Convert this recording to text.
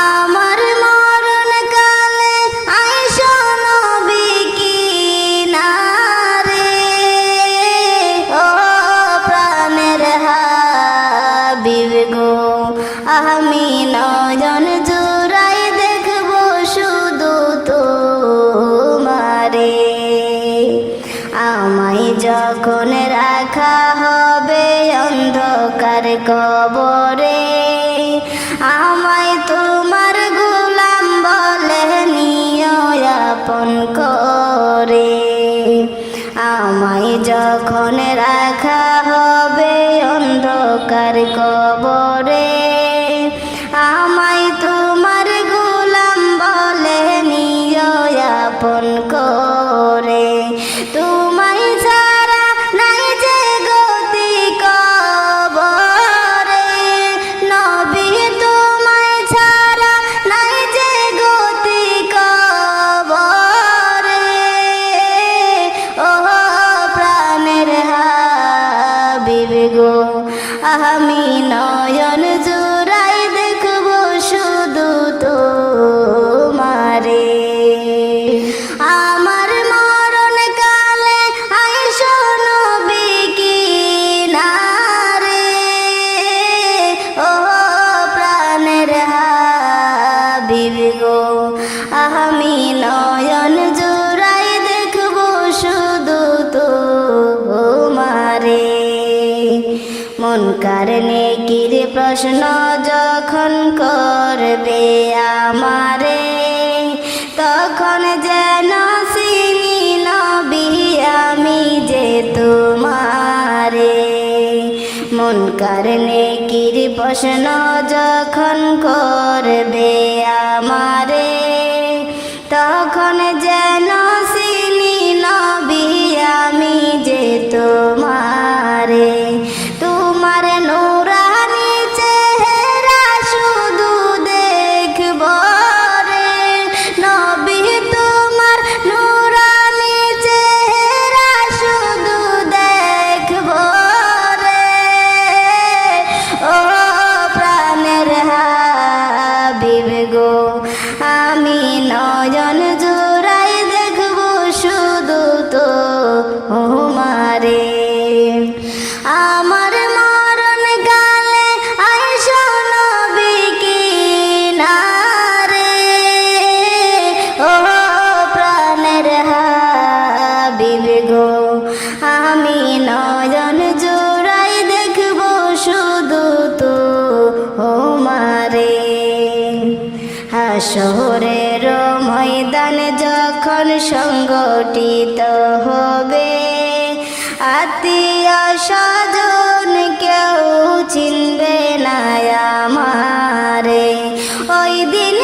আমার মরণ কালে আইসো নবী কিনারে, ও প্রাণের হাবিব গো, আমি নয়ন জুড়াই দেখব শুধু তোমারে। আমায় যখন রাখা হবে অন্ধকার কবরে, আমায় তোমার গোলাম বলে নিও আপন করে। আমায় যখন রাখা হবে অন্ধকার কবরে, আমায় তোমার গোলাম বলে নিও আপন করে। তোমায় ছাড়া নাই যে গতি কবরে, নবী তোমায় ছাড়া নাই যে গতি কবরে। ও প্রাণের হাবিব গো, আমি নয়ন জুড়াই দেখব শুধু তোমারে। আমার মরণ কালে আইসো নবী কিনারে, ও প্রাণের হাবিব গো, আমি নয়ন জুড়াই দেখব শুধু তোমারে। মুনকার নেকির প্রশ্ন যখন করবে আমারে, তখন যেন চিনি নবী আমি যে তোমারে। মুনকার নেকির প্রশ্ন যখন করবে আমারে, তখন যেন চিনি নবী আমি যে তোমারে। তোমার নূরানি চেহারা শুধু দেখব রে নবী, তোমার নূরানি চেহারা শুধু দেখব রে। ও প্রাণের হাবিব গো, আমি নয়ন জুড়াই দেখব শুধু তোমারে। আমার মরণ কালে আইসো নবী কিনারে, ও প্রাণের হাবিব গো, আমি নয়ন জুড়াই দেখব শুধু তোমারে। হাসরের ময়দান যখন সংগঠিত হবে, আত্মীয় স্বজন কেউ চিনবে না আমারে। ওই দিন